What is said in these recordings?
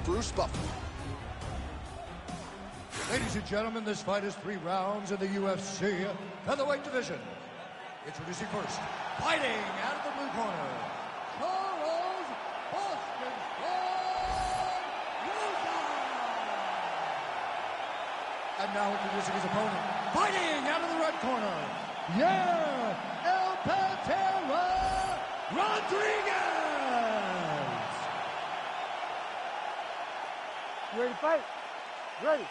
Bruce Buffer. Ladies and gentlemen, this fight is 3 rounds in the UFC featherweight division. Introducing first, fighting out of the blue corner, Charles Boston and now introducing his opponent, fighting out of the red corner, El Pantera Rodriguez. You ready to fight? Ready.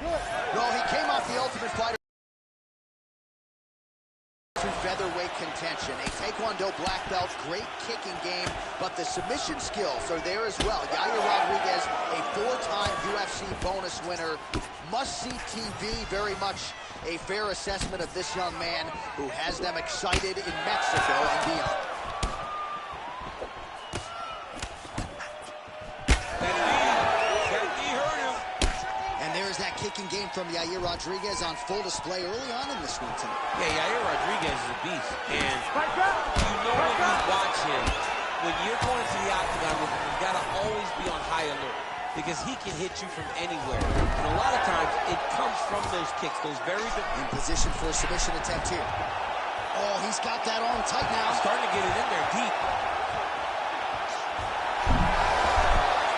Do it. Well, he came off the Ultimate Fighter to featherweight contention. A Taekwondo black belt, great kicking game, but the submission skills are there as well. Yair Rodriguez, a 4-time UFC bonus winner. Must-see TV, very much a fair assessment of this young man who has them excited in Mexico and beyond. That kicking game from Yair Rodriguez on full display early on in this one tonight. Yeah, Yair Rodriguez is a beast, and you know when you watch him, when you're going to the octagon with him, you've got to always be on high alert because he can hit you from anywhere. And a lot of times, it comes from those kicks, those very good... In position for a submission attempt here. Oh, he's got that arm tight now. He's starting to get it in there deep.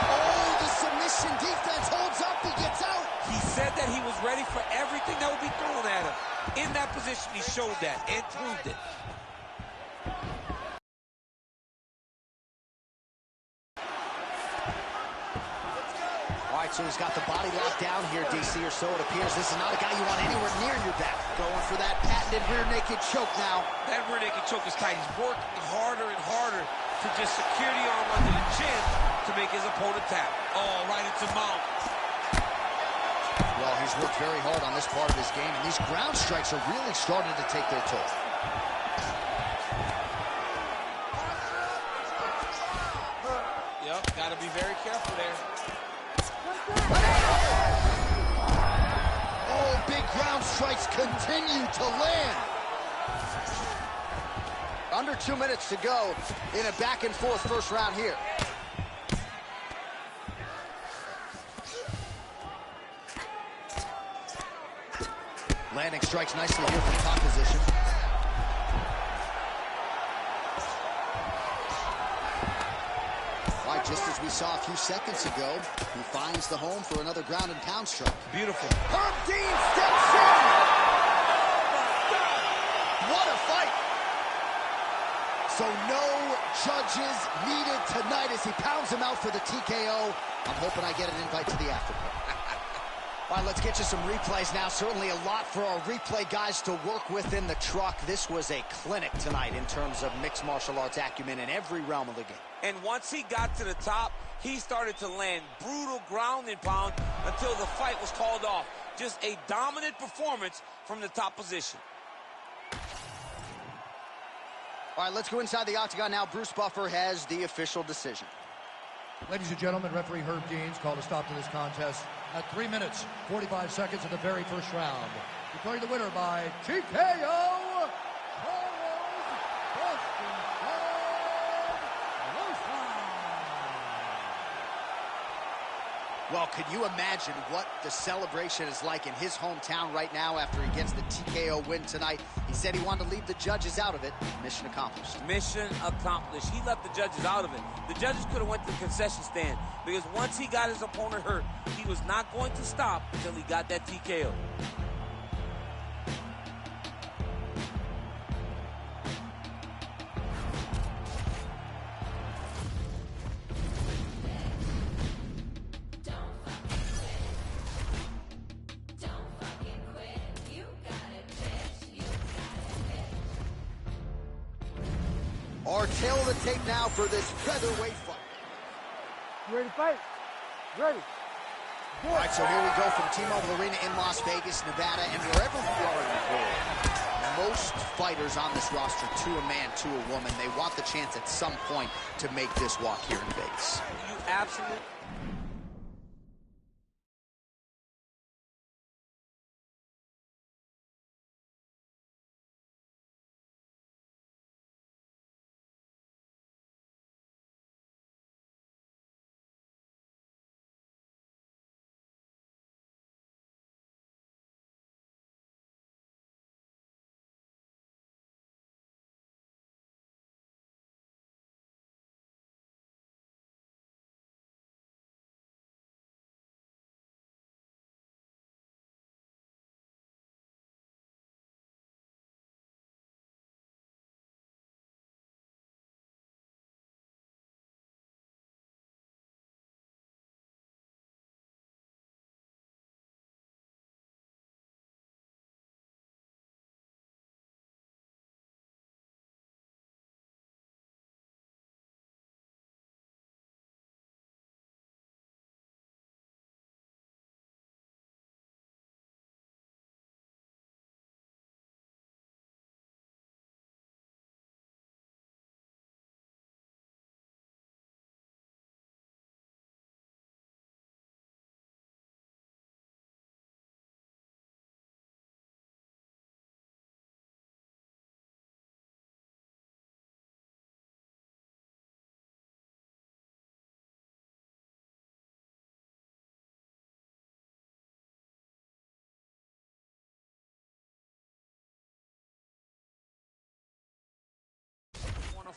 Oh, the submission defense holds up. He gets out. He said that he was ready for everything that would be thrown at him. In that position, he showed that and proved it. All right, so he's got the body locked down here, DC, or so it appears. This is not a guy you want anywhere near your back. Going for that patented rear naked choke now. That rear naked choke is tight. He's working harder and harder to just secure the arm under the chin to make his opponent tap. Oh, right into mount. Well, he's worked very hard on this part of his game, and these ground strikes are really starting to take their toll. Yep, got to be very careful there. Oh, big ground strikes continue to land. Under 2 minutes to go in a back-and-forth first round here. Landing strikes nicely here from top position. All right, just as we saw a few seconds ago, he finds the home for another ground and pound strike. Beautiful. Herb Dean steps in. What a fight. So no judges needed tonight as he pounds him out for the TKO. I'm hoping I get an invite to the after party. All right, let's get you some replays now. Certainly a lot for our replay guys to work with in the truck. This was a clinic tonight in terms of mixed martial arts acumen in every realm of the game. And once he got to the top, he started to land brutal ground and pound until the fight was called off. Just a dominant performance from the top position. All right, let's go inside the octagon now. Bruce Buffer has the official decision. Ladies and gentlemen, referee Herb Dean's called a stop to this contest at 3 minutes, 45 seconds of the very first round. Declaring the winner by TKO, Well, could you imagine what the celebration is like in his hometown right now after he gets the TKO win tonight? He said he wanted to leave the judges out of it. Mission accomplished. Mission accomplished. He left the judges out of it. The judges could have went to the concession stand because once he got his opponent hurt, he was not going to stop until he got that TKO. Our tail of the tape now for this featherweight fight. You ready to fight? Ready. All right, so here we go from T-Mobile Arena in Las Vegas, Nevada, and wherever we are in the world. Most fighters on this roster, to a man, to a woman, they want the chance at some point to make this walk here in Vegas. You absolutely...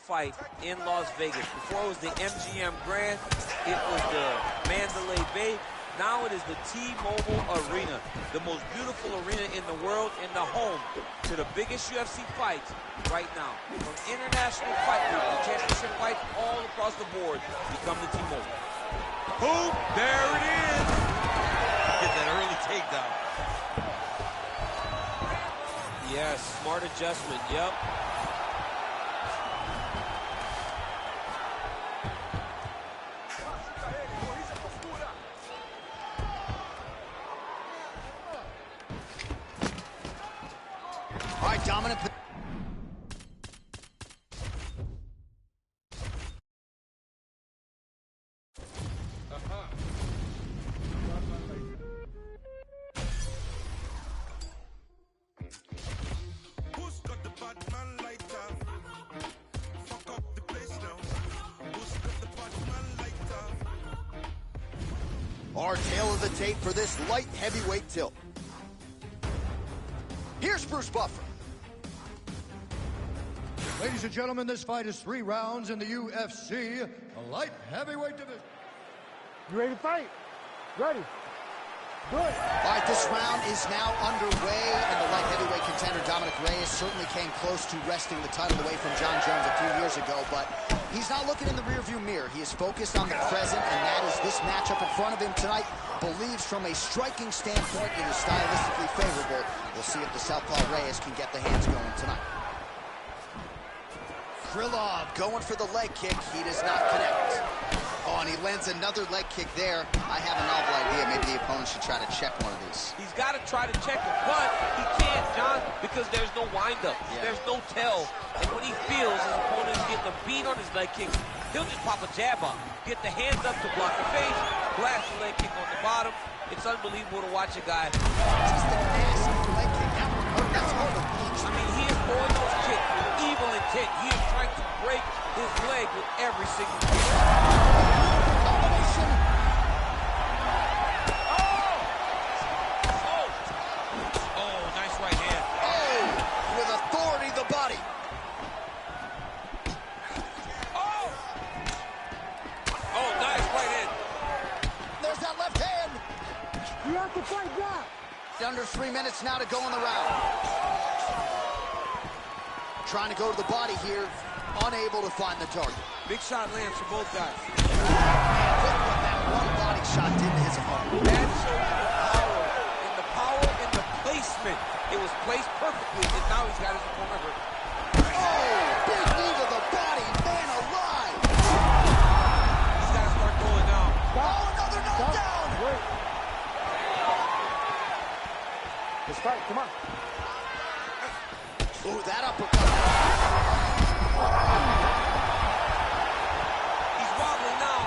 fight in Las Vegas. Before it was the MGM Grand, it was the Mandalay Bay. Now it is the T-Mobile Arena, the most beautiful arena in the world and the home to the biggest UFC fights right now. From international fight week, the championship fights all across the board become the T-Mobile. Boom! There it is! Get that early takedown. Yes, smart adjustment, yep. All right, dominant. Our tail of the tape for this light heavyweight tilt. Here's Bruce Buffer. Ladies and gentlemen, this fight is 3 rounds in the UFC, a light heavyweight division. You ready to fight? Ready. Good. All right, this round is now underway, and the light heavyweight contender Dominic Reyes certainly came close to wresting the title away from John Jones a few years ago, but he's not looking in the rearview mirror. He is focused on the present, and that is this matchup in front of him tonight. Believes from a striking standpoint it is stylistically favorable. We'll see if the southpaw Reyes can get the hands going tonight. Krylov going for the leg kick. He does not connect. Oh, and he lands another leg kick there. I have a novel idea. Maybe the opponent should try to check one of these. He's got to try to check it, but he can't, John, because there's no windup. Yeah. There's no tell. And when he feels his opponent is getting a beat on his leg kicks, he'll just pop a jab up, get the hands up to block the face, blast the leg kick on the bottom. It's unbelievable to watch a guy. Just a nasty leg kick. That's all the beach. I mean, he is throwing those kicks with evil intent. He is trying to break his leg with every single kick. Combination. Oh, nice right hand. Oh, with authority, the body. Oh, nice right hand. There's that left hand. You have to fight back. Under 3 minutes now to go in the round. Trying to go to the body here, unable to find the target. Big shot lands for both guys. Look what that one body shot did to his opponent. That shows the power and the placement. It was placed perfectly, and now he's got his opponent hurt. Oh, big knee to the body, man alive. He's got to start going now. Oh, another knockdown. Wait. Let's fight, come on. Ooh, that uppercut. He's wobbling now.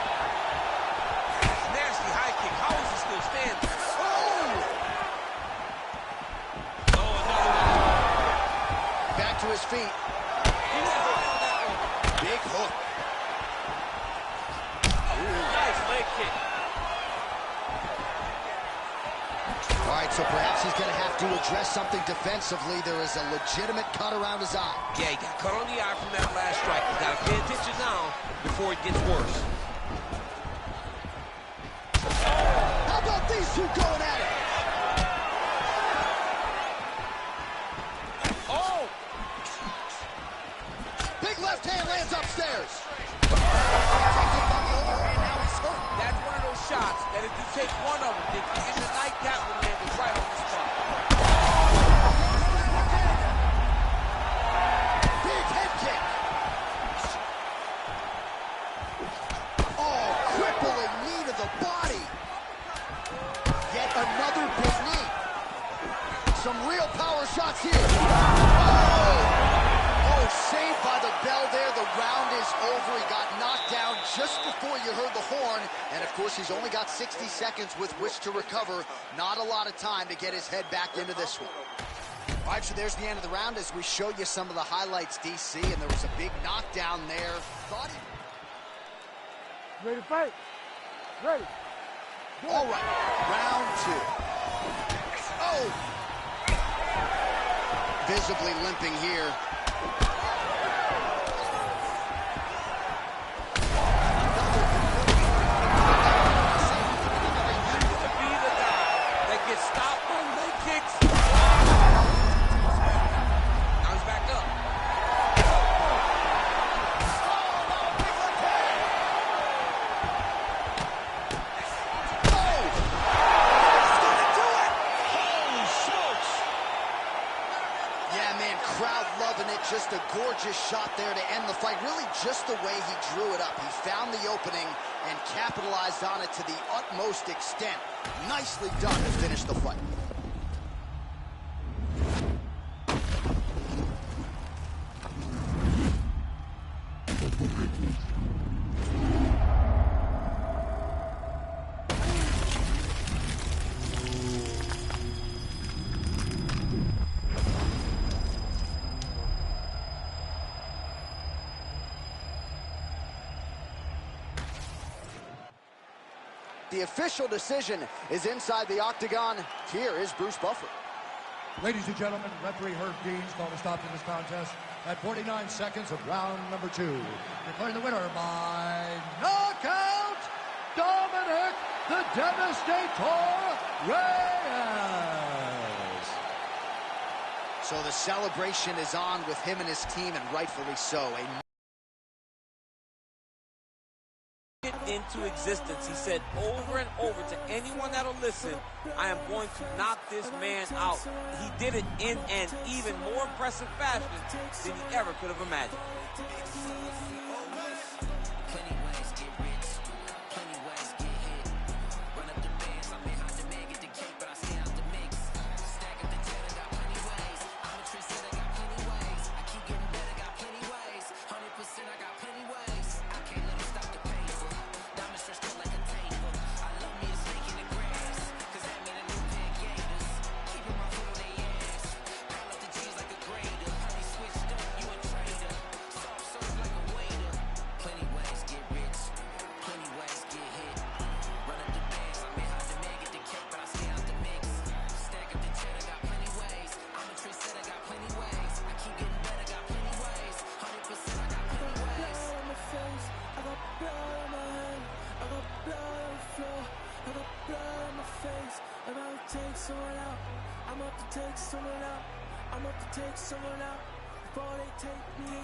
Nasty high kick. How is he still standing? Oh, another one. Back to his feet. He went high on that one. Big hook. Nice leg kick. All right, so perhaps he's going to have to address something defensively. There is a legitimate cut around his eye. Yeah, he got cut on the eye from that last strike. He's got to pay attention now before it gets worse. How about these two going at it? Oh! Big left hand lands upstairs. That's one of those shots that if you take one of them, if you end the night, that one landed right on the spot. Big head kick. Oh, crippling knee to the body. Yet another big knee. Some real power shots here. Oh, saved by the bell there. The round is over. He got knocked down just before you heard the horn. And, of course, he's only got 60 seconds with which to recover. Not a lot of time to get his head back into this one. All right, so there's the end of the round as we show you some of the highlights, DC, and there was a big knockdown there. Ready to fight? Ready. All right, round 2. Oh! Visibly limping here. gorgeous shot there to end the fight. Really just the way he drew it up. He found the opening and capitalized on it to the utmost extent. Nicely done to finish the fight. The official decision is inside the octagon. Here is Bruce Buffer. Ladies and gentlemen, referee Herb Deans called a stop to this contest at 49 seconds of round number 2. Declaring the winner by knockout, Dominic the Devastator Reyes. So the celebration is on with him and his team, and rightfully so. Into existence. He said over and over to anyone that'll listen, I am going to knock this man out. He did it in an even more impressive fashion than he ever could have imagined. I'm up to take someone out before they take me.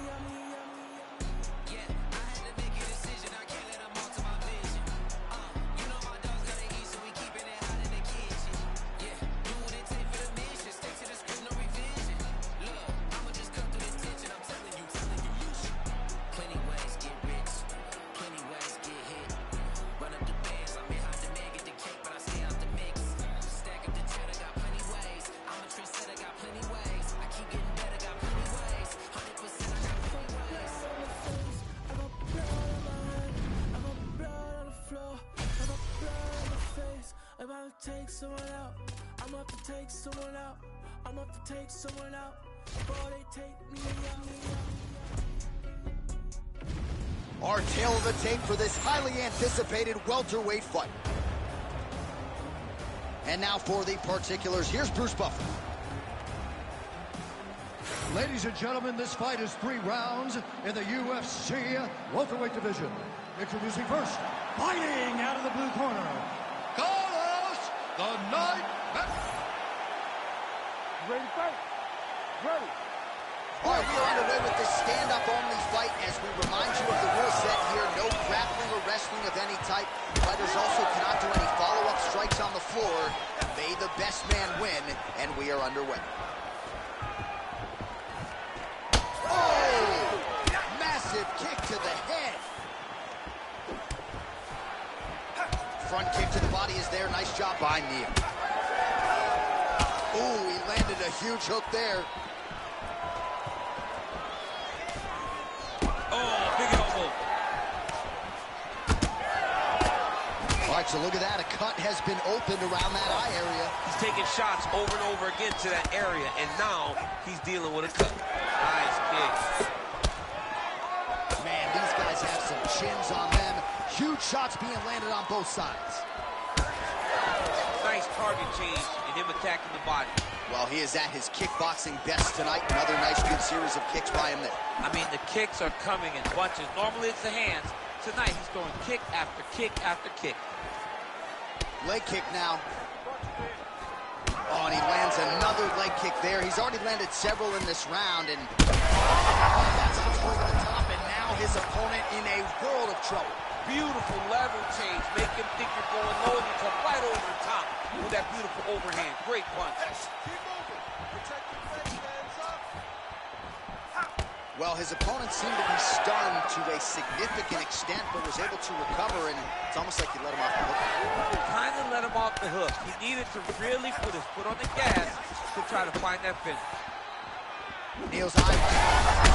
Yeah, I had to make a decision. I can't let them alter my vision. You know my dogs gotta eat, so we keeping it hot in the kitchen. Yeah, do what it takes for the mission. Stick to the script, no revision. Look, I'ma just cut through the tension. I'm telling you, you should. Plenty ways get rich, plenty ways get hit. Run up the bands, I may have to make it the cake, but I stay out the mix. Stack up the cheddar, got plenty ways. I'm a trendsetter, got plenty ways. I keep getting better, got plenty ways. 100% I got plenty ways. I got blood on my hand, I got blood on the floor, I got blood on my face. I'm about to take someone out. I'm about to take someone out. I'm about to take someone out before they take me. Our tail of the tape for this highly anticipated welterweight fight. And now for the particulars, here's Bruce Buffer. Ladies and gentlemen, this fight is 3 rounds in the UFC welterweight division. Introducing first, fighting out of the blue corner, Carlos the Night. Ready to fight? Ready. All right, we are underway with this stand-up only fight as we remind you of the rule set here. No grappling or wrestling of any type. Fighters also cannot do any follow-up strikes on the floor. May the best man win, and we are underway. Oh! Massive kick to the head. Front kick to the body is there. Nice job by Neal. Ooh, he landed a huge hook there. Oh, big elbow. All right, so look at that. A cut has been opened around that eye area. He's taking shots over and over again to that area, and now he's dealing with a cut. Nice kick. Man, these guys have some chins on them. Huge shots being landed on both sides. Nice target change and him attacking the body. Well, he is at his kickboxing best tonight. Another nice, good series of kicks by him there. I mean, the kicks are coming in bunches. Normally it's the hands. Tonight he's throwing kick after kick after kick. Leg kick now. Oh, and he lands another leg kick there. He's already landed several in this round, and that's over the top, and now his opponent in a world of trouble. Beautiful level change. Make him think you're going low, and you come right over the top with that beautiful overhand. Great punch. Keep moving. Protect your face, hands up. Well, his opponent seemed to be stunned to a significant extent, but was able to recover, and it's almost like he let him off the hook. Kind of let him off the hook. He needed to really put his foot on the gas to try to find that finish. Neal's eye.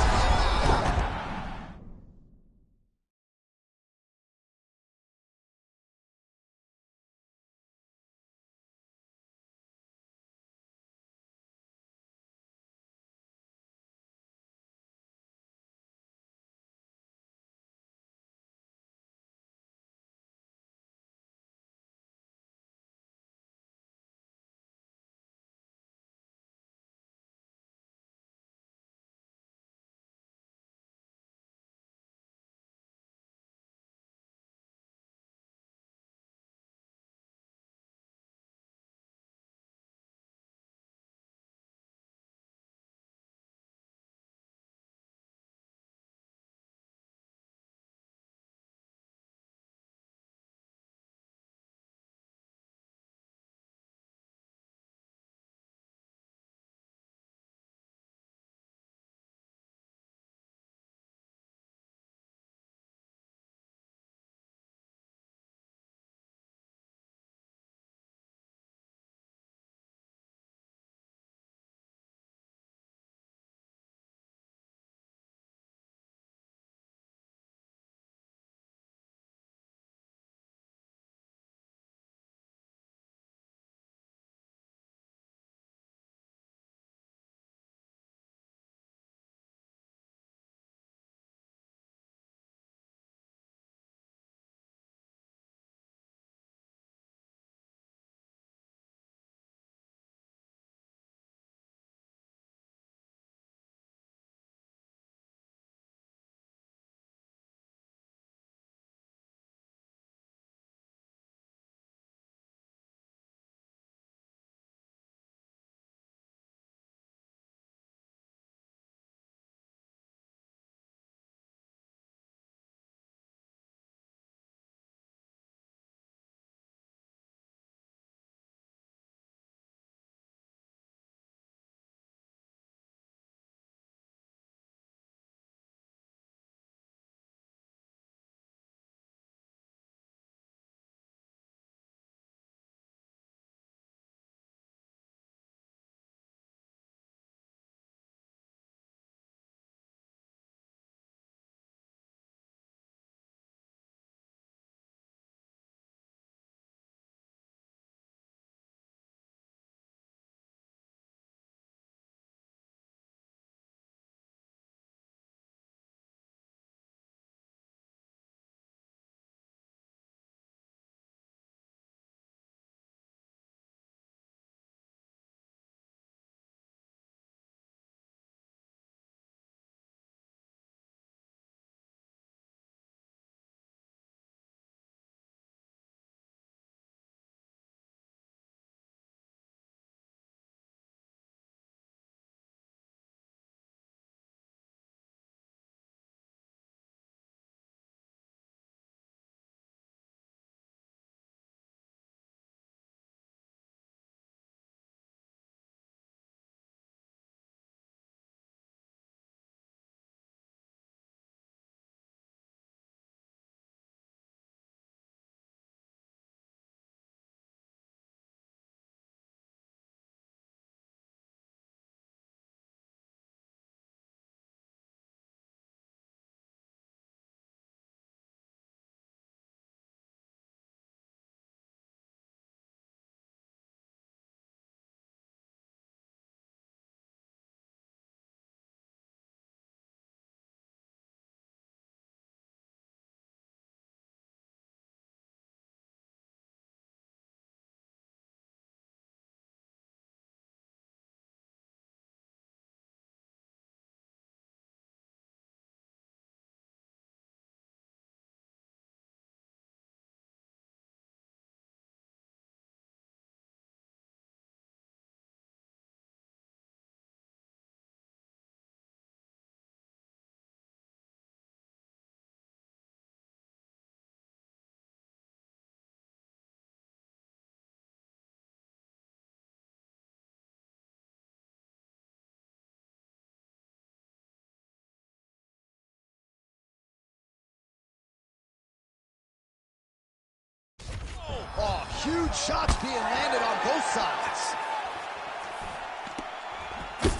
Huge shots being landed on both sides.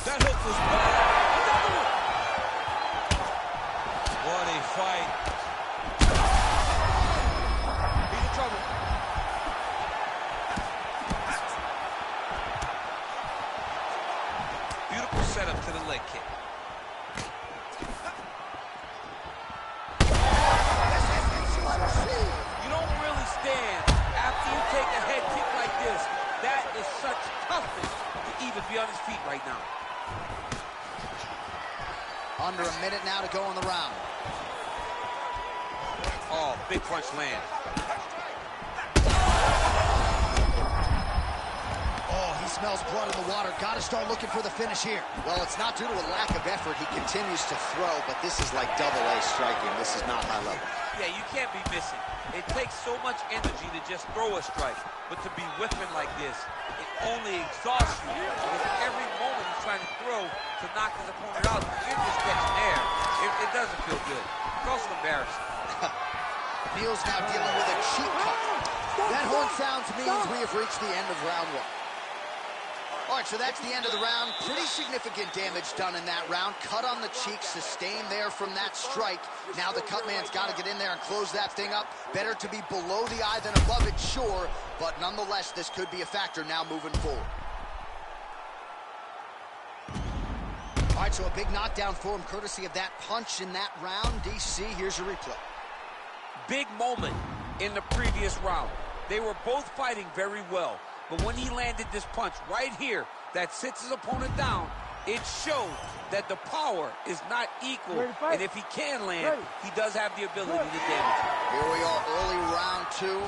That hook was bad. Another one. What a fight. He's in trouble. Beautiful setup to the leg kick. You don't really stand after you take a head kick like this. That is such toughness to even be on his feet right now. Under a minute now to go in the round. Oh, big punch land. Oh, he smells blood in the water. Got to start looking for the finish here. Well, it's not due to a lack of effort. He continues to throw, but this is like double-A striking. This is not high level. Yeah, you can't be missing. It takes so much energy to just throw a strike, but to be whipping like this, it only exhausts you. Because every moment he's trying to throw to knock his opponent out, you're just catching air. It doesn't feel good. It's also embarrassing. Neal's now dealing with a cheek cut. That horn sounds means we have reached the end of round one. All right, so that's the end of the round. Pretty significant damage done in that round. Cut on the cheek, sustained there from that strike. Now the cut man's got to get in there and close that thing up. Better to be below the eye than above it, sure. But nonetheless, this could be a factor now moving forward. All right, so a big knockdown for him, courtesy of that punch in that round. DC, here's your replay. Big moment in the previous round. They were both fighting very well. But when he landed this punch right here that sits his opponent down, it showed that the power is not equal. And if he can land, he does have the ability to damage it. Here we are, early round two.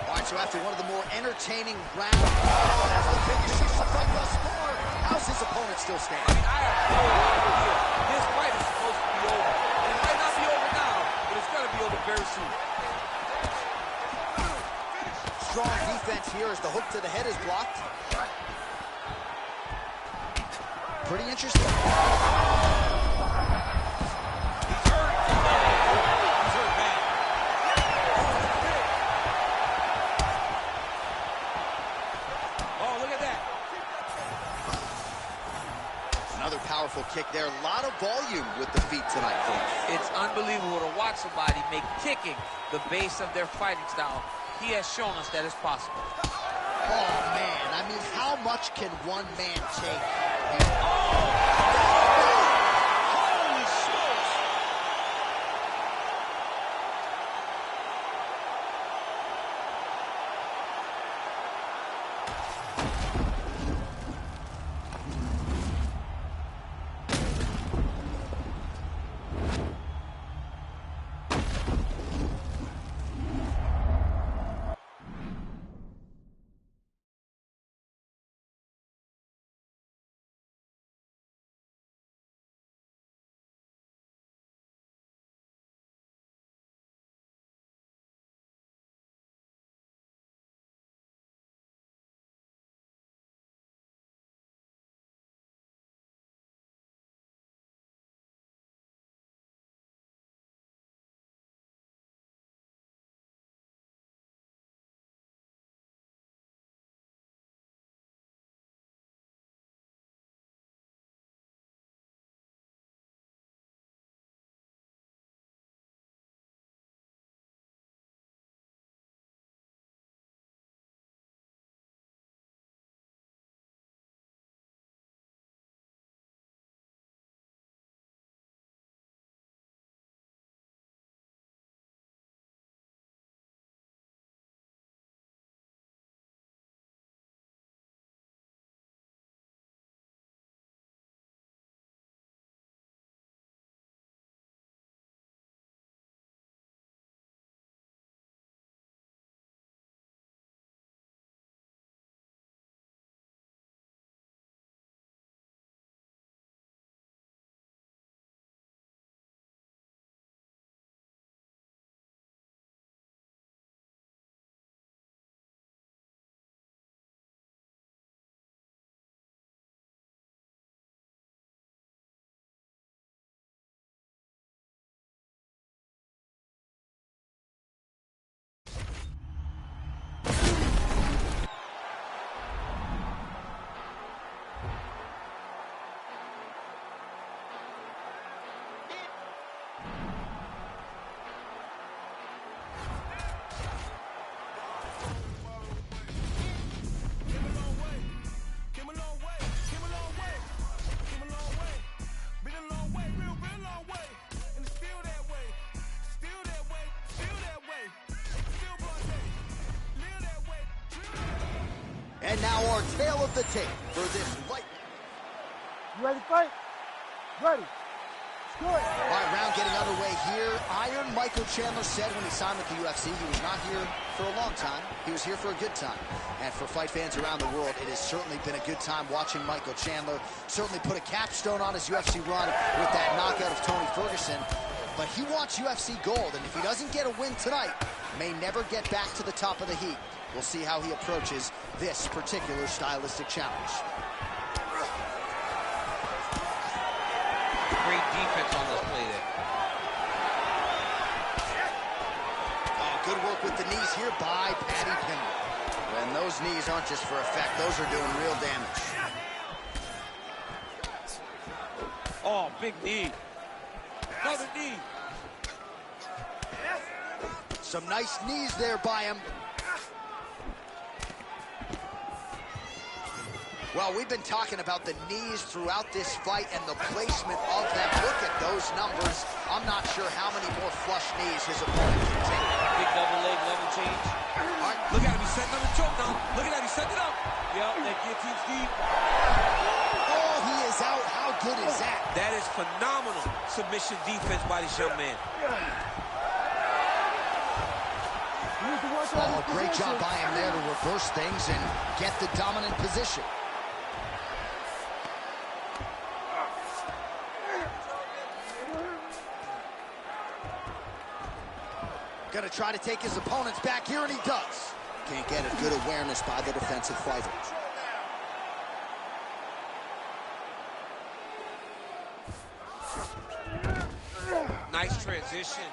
All right, so after one of the more entertaining rounds, that's the biggest shifts the fight thus far. How's his opponent still I standing? mean, I have no idea. This fight is supposed to be over. And it might not be over now, but it's going to be over very soon. Strong defense here as the hook to the head is blocked. Pretty interesting. He's hurt. He's hurt bad. Oh, look at that. Another powerful kick there. A lot of volume with the feet tonight, folks. It's unbelievable to watch somebody make kicking the base of their fighting style. He has shown us that it's possible. Oh, man. I mean, how much can one man take? And now our tale of the tape for this light. You ready to fight? Ready. All right, round getting underway here. Iron Michael Chandler said when he signed with the UFC he was not here for a long time. He was here for a good time. And for fight fans around the world, it has certainly been a good time watching Michael Chandler. Certainly put a capstone on his UFC run with that knockout of Tony Ferguson. But he wants UFC gold, and if he doesn't get a win tonight, may never get back to the top of the heap. We'll see how he approaches this particular stylistic challenge. Great defense on this play there. Oh, good work with the knees here by Paddy Pimblett. And those knees aren't just for effect, those are doing real damage. Oh, big knee. Another knee. Some nice knees there by him. Well, we've been talking about the knees throughout this fight and the placement of them. Look at those numbers. I'm not sure how many more flush knees his opponent can take. Big double leg level change. All right. Look at him, he's setting up the choke now. Look at that, he's setting it up. Yep, that guillotine's deep. Oh, he is out. How good is that? That is phenomenal submission defense by this young man. Oh, great job by him there to reverse things and get the dominant position. Gonna try to take his opponents back here, and he does. Can't get a good awareness by the defensive fighter. Nice transition.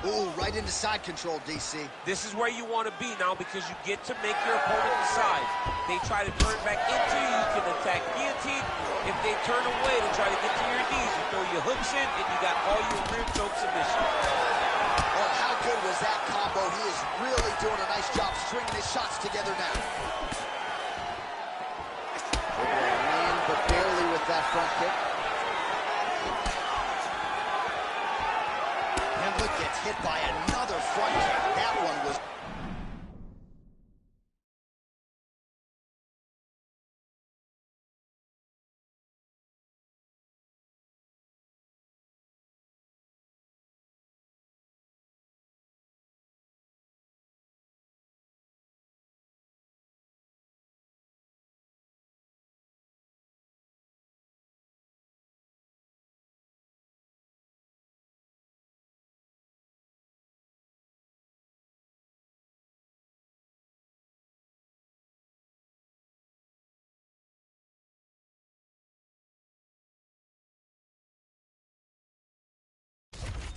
Ooh, right into side control, DC. This is where you want to be now because you get to make your opponent decide. They try to turn back into you, you can attack guillotine. If they turn away to try to get to your knees, you throw your hooks in, and you got all your rear choke submission. Oh, how good was that combo? He is really doing a nice job stringing his shots together now. Land, but barely with that front kick. Pimblett gets hit by another front kick. That one was...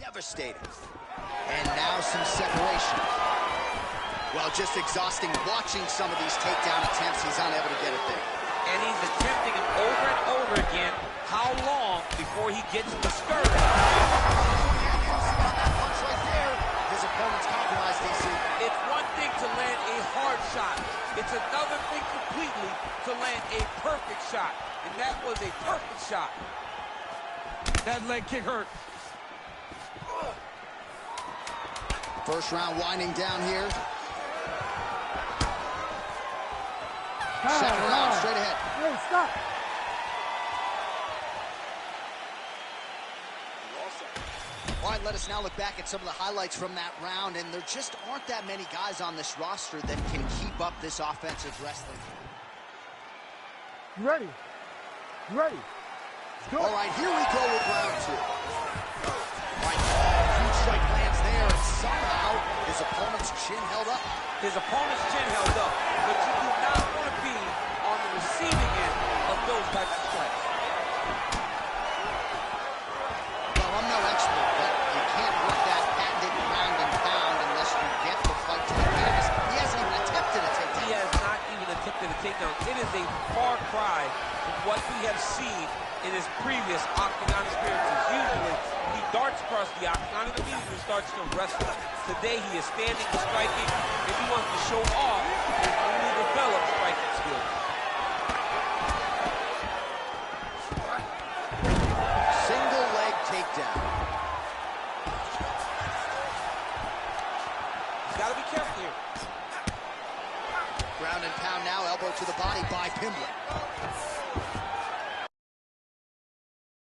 devastating. And now some separation. Well, just exhausting watching some of these takedown attempts. He's unable to get it there. And he's attempting them over and over again. How long before he gets discouraged? On that punch right there, his opponent's compromised, DC. It's one thing to land a hard shot. It's another thing completely to land a perfect shot. And that was a perfect shot. That leg kick hurt. First round winding down here. Second round straight ahead. Hey, stop. All right, let us now look back at some of the highlights from that round, and there just aren't that many guys on this roster that can keep up this offensive wrestling. You ready? You ready? All right, here we go with round two. All right, huge strike lands there, and somehow his opponent's chin held up. His opponent's chin held up, but you do not want to be on the receiving end of those types of strikes. Well, I'm no expert, but you can't work that patented ground and pound unless you get the fight to the canvas. He hasn't even attempted a takedown. He has not even attempted a takedown. It is a far cry from what we have seen in his previous octagon experiences. Usually, he darts across the octagon and immediately starts to wrestle. Today, he is standing and striking. If he wants to show off his newly developed striking skills. Single leg takedown. He's got to be careful here. Ground and pound now, elbow to the body by Pimblett.